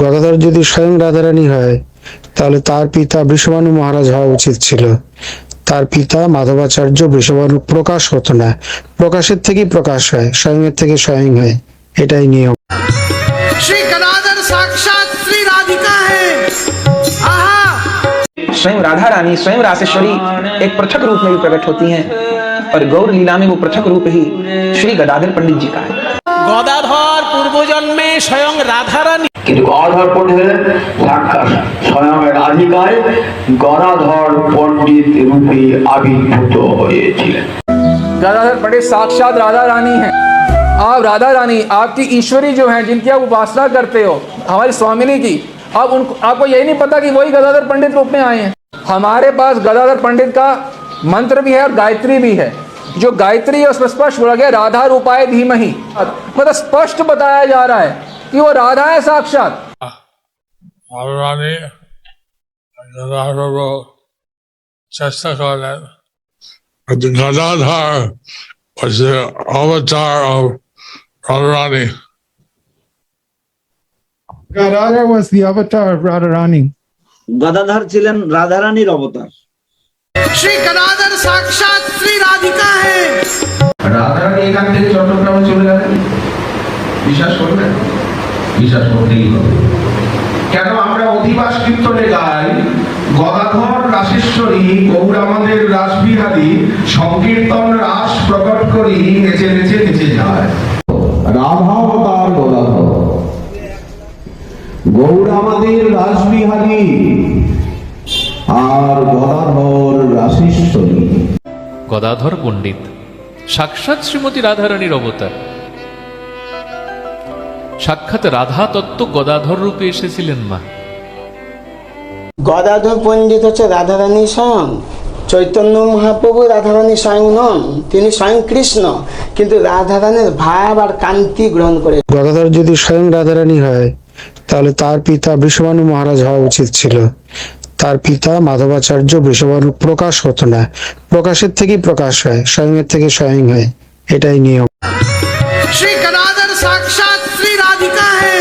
গদাধর যদি স্বয়ং রাধারানী হয় তাহলে তার পিতা বৃষভানু মহারাজ হওয়া উচিত ছিল। তার পিতা মাধবাচার্য বৃষভানু প্রকাশ হতো না, প্রকাশের থেকেই প্রকাশ হয়, স্বয়ংয়ের থেকে স্বয়ং হয়, এটাই নিয়ম। श्री गदाधर साक्षात श्री राधिका है। आहा स्वयं राधा रानी स्वयं रासेश्वरी एक पृथक रूप में भी प्रकट होती हैं और गौर लीला में वो पृथक रूप ही श्री गदाधर पंडित जी का है। गदाधर पूर्व जन्मे स्वयं राधा रानी কিন্তু গদাধর পণ্ডিত সাক্ষাৎ স্বয়ং রাধিকায় গদাধর পণ্ডিত রূপে আবির্ভূত হয়েছিলেন। गदाधर पंडित साक्षात राधा रानी हैं। आप राधा रानी आपकी ईश्वरी जो हैं, जिनकी आप उपासना करते हो, हमारी स्वामिनी की, अब उनको आपको यही नहीं पता कि वही गदाधर पंडित रूप में आए हैं। हमारे पास गदाधर पंडित का मंत्र भी है और गायत्री भी है। जो गायत्री है उसमें स्पष्ट बोला गया राधा रूपाय धीमहि, मतलब स्पष्ट बताया जा रहा है कि वो राधा है साक्षात। রানী গদাধর চেষ্টা করলেন। Gadadhar was the avatar of Radharani. Gadadhar was the avatar of Radharani. Gadadhar ছিলেন রাধারানীর অবতার। श्री गदाधर साक्षात श्री राधिका है। রাধারানী এখান থেকে চট্টগ্রামে চলে গেলেন, বিশ্বাস করবেন? বিশ্বাস করতেই হবে। কেন আমরা অধিবাস কীর্তনে গাই গদাধর রাসেশ্বরী গৌর আমাদের রাসবিহারী সংকীর্তন রাস প্রকট করি নেচে নেচে নেচে যায়। রাধাবতার গদাধর, গৌর আমাদের রাসবিহারী আর গদাধর রাসেশ্বরী। গদাধর পণ্ডিত সাক্ষাৎ শ্রীমতী রাধারানীর অবতার। সাক্ষাৎ রাধা তত্ত্ব গদাধর রূপে এসেছিলেন মা। গদাধর পণ্ডিত হচ্ছে রাধারানী স্বয়ং। চৈতন্য মহাপ্রভু রাধারানী স্বয়ং নন, তিনি স্বয়ং কৃষ্ণ, কিন্তু রাধারানীর ভাব আর কান্তি গ্রহণ করে। গদাধর যদি স্বয়ং রাধারানী হয় তাহলে তার পিতা বৃষভানু মহারাজ হওয়া উচিত ছিল। তার পিতা মাধবাচার্য বৃষভানু প্রকাশ হতো না, প্রকাশের থেকেই প্রকাশ হয়, স্বয়ংয়ের থেকে স্বয়ং হয়, এটাই নিয়ম। श्री गदाधर साक्षात श्री राधिका है।